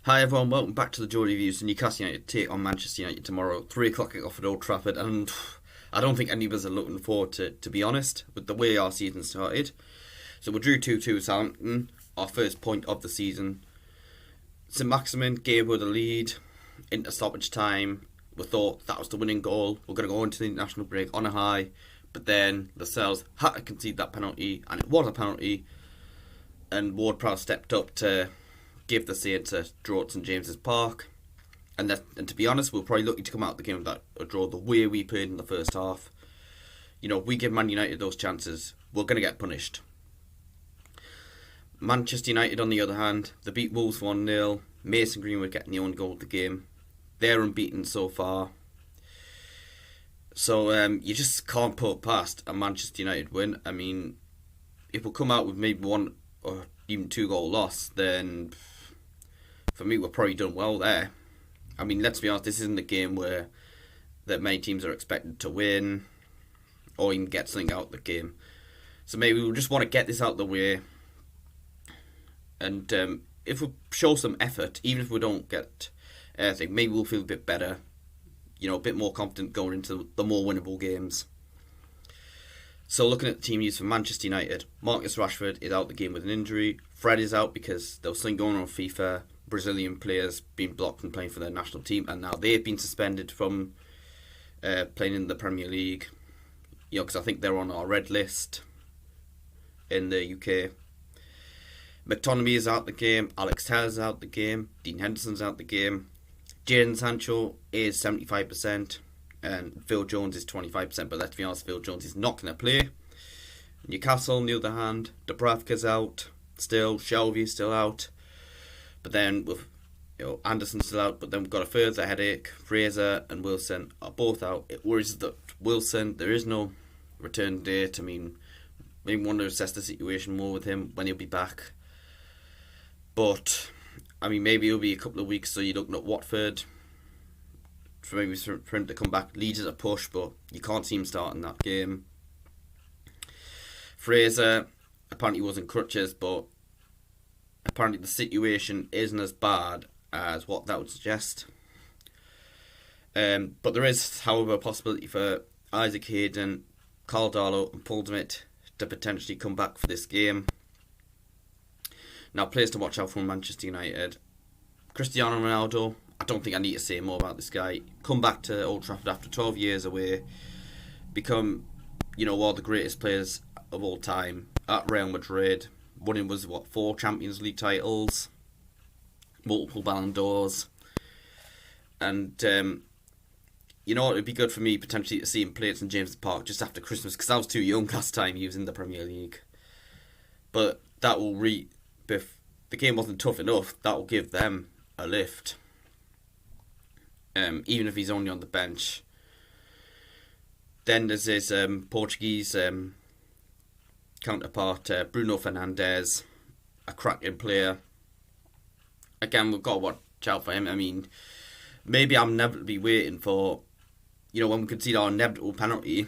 Hi everyone, welcome back to the Geordie Reviews. Newcastle United take on Manchester United tomorrow, 3 o'clock off at Old Trafford, and I don't think any of us are looking forward to be honest, with the way our season started. So we drew 2-2 with Southampton, our first point of the season. Saint-Maximin gave us the lead into stoppage time. We thought that was the winning goal. We're going to go into the international break on a high, but then the Cells had to concede that penalty, and it was a penalty, and Ward-Prowse stepped up to give the Saints a draw at St James's Park. And to be honest, we're probably lucky to come out of the game with that a draw the way we played in the first half. You know, if we give Man United those chances, we're going to get punished. Manchester United, on the other hand, they beat Wolves 1-0. Mason Greenwood getting the only goal of the game. They're unbeaten so far. So you just can't put past a Manchester United win. I mean, if we come out with maybe one or even 2-goal loss, then for me, we're probably done well there. I mean, let's be honest, this isn't a game where that many teams are expected to win or even get something out of the game. So maybe we just want to get this out of the way. And if we show some effort, even if we don't get anything, maybe we'll feel a bit better, you know, a bit more confident going into the more winnable games. So looking at the team news for Manchester United, Marcus Rashford is out the game with an injury. Fred is out because there was something going on with FIFA. Brazilian players being blocked from playing for their national team, and now they've been suspended from playing in the Premier League. You know, because I think they're on our red list in the UK. McTominay is out the game. Alex Tellers out the game. Dean Henderson's out the game. Jadon Sancho is 75%. And Phil Jones is 25%. But let's be honest, Phil Jones is not going to play. Newcastle, on the other hand, Dubravka's out still. Shelvey's still out. But then with Anderson's still out. But then we've got a further headache. Fraser and Wilson are both out. It worries that Wilson, there is no return date. I mean, maybe want to assess the situation more with him when he'll be back. But I mean, maybe it'll be a couple of weeks. So you're looking at Watford. For him to come back, Leeds is a push, but you can't see him starting that game. Fraser apparently was in crutches, but apparently the situation isn't as bad as what that would suggest. But there is, however, a possibility for Isaac Hayden, Carl Darlow and Paul Demmett to potentially come back for this game. Now, players to watch out for Manchester United. Cristiano Ronaldo, I don't think I need to say more about this guy. Come back to Old Trafford after 12 years away. Become, you know, one of the greatest players of all time at Real Madrid. Winning was, 4 Champions League titles. Multiple Ballon d'Ors. And, you know, it'd be good for me potentially to see him play at St James's Park just after Christmas, because I was too young last time he was in the Premier League. But that will if the game wasn't tough enough, that will give them a lift. Even if he's only on the bench. Then there's his Portuguese counterpart, Bruno Fernandez, a cracking player. Again, we've got to watch out for him. I mean, maybe I'm inevitably waiting for, you know, when we concede our inevitable penalty,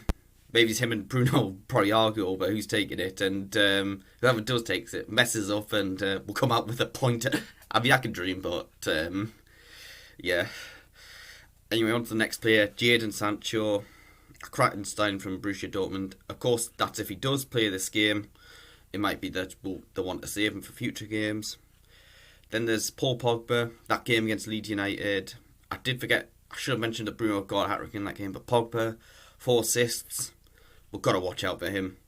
maybe it's him and Bruno probably argue over who's taking it, and whoever does takes it messes up and will come out with a point. I mean, I can dream, but yeah. Anyway, on to the next player, Jadon Sancho, a cracking sign from Borussia Dortmund. Of course, that's if he does play this game. It might be that they want to save him for future games. Then there's Paul Pogba, that game against Leeds United. I should have mentioned that Bruno got a hat-trick in that game, but Pogba, 4 assists. We've got to watch out for him.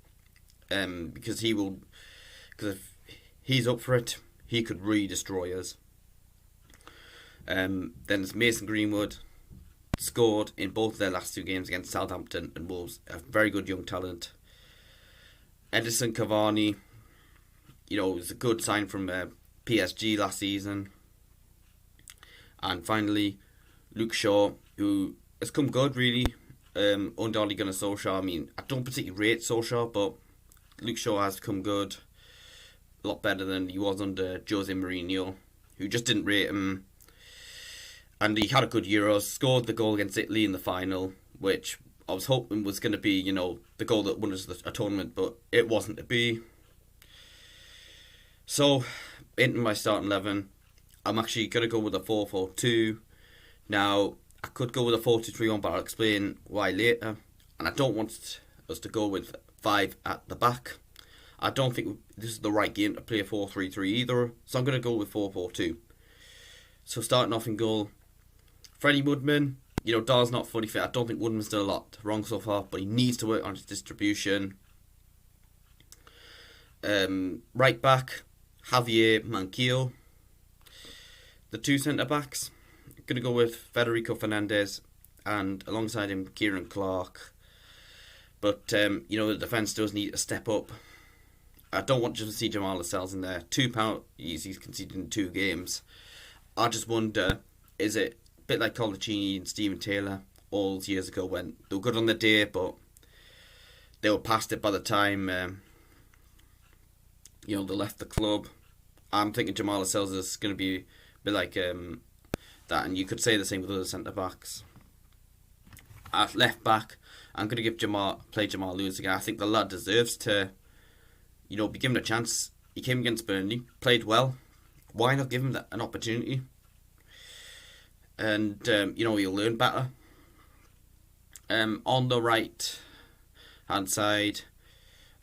Because if he's up for it, he could really destroy us. Then there's Mason Greenwood, scored in both of their last 2 games against Southampton and Wolves. A very good young talent. Edison Cavani, you know, was a good sign from PSG last season. And finally, Luke Shaw, who has come good really under Ole Gunnar Solskjaer. I mean, I don't particularly rate Solskjaer, but Luke Shaw has come good. A lot better than he was under Jose Mourinho, who just didn't rate him. And he had a good Euros, scored the goal against Italy in the final, which I was hoping was going to be, you know, the goal that won us a tournament, but it wasn't to be. So, into my starting 11, I'm actually going to go with a 4-4-2. Now, I could go with a 4-2-3-1, but I'll explain why later. And I don't want us to go with 5 at the back. I don't think this is the right game to play a 4-3-3 either, so I'm going to go with 4-4-2. So starting off in goal, Freddie Woodman. Dar's not fully fit. I don't think Woodman's done a lot wrong so far, but he needs to work on his distribution. Right back, Javier Manquillo. The 2 centre-backs, I'm going to go with Federico Fernandez and alongside him, Kieran Clark. But, the defence does need to step up. I don't want to see Jamal Lascelles in there. 2 penalties he's conceded in 2 games. I just wonder, is it a bit like Colaccini and Stephen Taylor all those years ago when they were good on the day, but they were past it by the time they left the club. I'm thinking Jamal Lascelles is going to be a bit like that, and you could say the same with other centre-backs. At left back, I'm going to give Jamal Lewis again. I think the lad deserves to, be given a chance. He came against Burnley, played well. Why not give him an opportunity? And, he'll learn better. On the right hand side,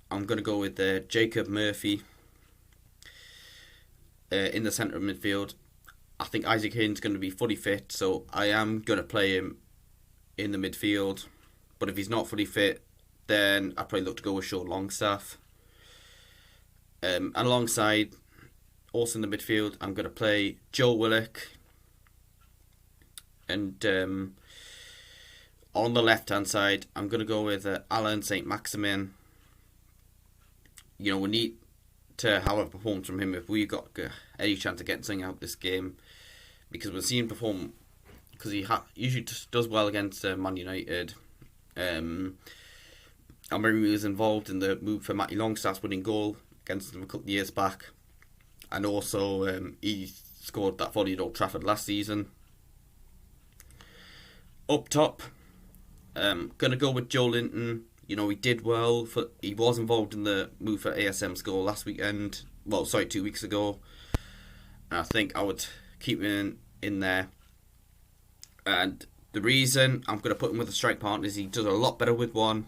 I'm going to go with Jacob Murphy in the centre of midfield. I think Isaac Haynes going to be fully fit, so I am going to play him in the midfield. But if he's not fully fit, then I'll probably look to go with Sean Longstaff. And alongside, also in the midfield, I'm going to play Joe Willock. And on the left-hand side, I'm going to go with Alan Saint-Maximin. We need to have a performance from him if we've got any chance of getting something out of this game. Because we've seen him perform, because he usually does well against Man United. I remember he was involved in the move for Matty Longstaff's winning goal against them a couple of years back. And also, he scored that volley at Old Trafford last season. Up top, going to go with Joe Linton. He did well. He was involved in the move for ASM's goal last weekend. 2 weeks ago. And I think I would keep him in there. And the reason I'm going to put him with a strike partner is he does a lot better with one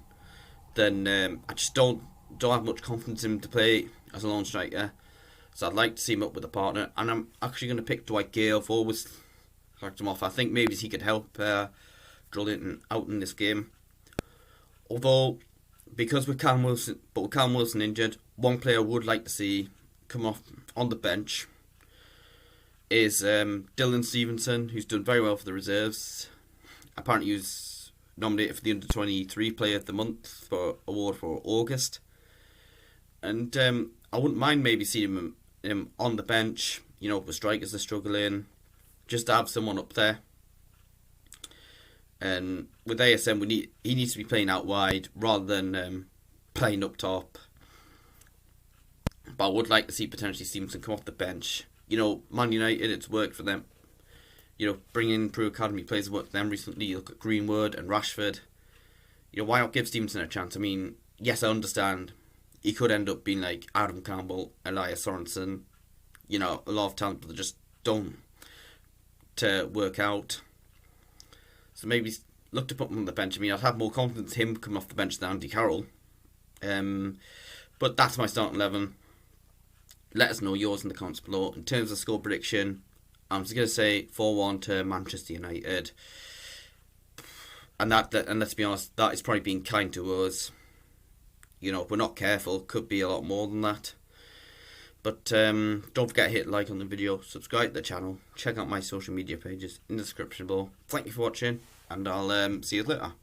than I just don't have much confidence in him to play as a lone striker. So I'd like to see him up with a partner. And I'm actually going to pick Dwight Gale. I've always liked him off. I think maybe he could help Joe Linton out in this game. Although, because with Callum Wilson injured, one player I would like to see come off on the bench is Dylan Stevenson, who's done very well for the reserves. Apparently he was nominated for the Under-23 Player of the Month for award for August. And I wouldn't mind maybe seeing him on the bench, if the strikers are struggling, just to have someone up there. And with ASM, he needs to be playing out wide rather than playing up top. But I would like to see potentially Stevenson come off the bench. Man United, it's worked for them. Bringing pro academy players have worked for them recently. You look at Greenwood and Rashford. Why not give Stevenson a chance? I mean, yes, I understand. He could end up being like Adam Campbell, Elias Sorensen. A lot of talent, but they just don't to work out. So maybe look to put him on the bench. I mean, I'd have more confidence in him coming off the bench than Andy Carroll. But that's my starting 11. Let us know yours in the comments below. In terms of score prediction, I'm just going to say 4-1 to Manchester United. And let's be honest, that is probably being kind to us. If we're not careful, could be a lot more than that. But don't forget to hit like on the video, subscribe to the channel, check out my social media pages in the description below. Thank you for watching, and I'll see you later.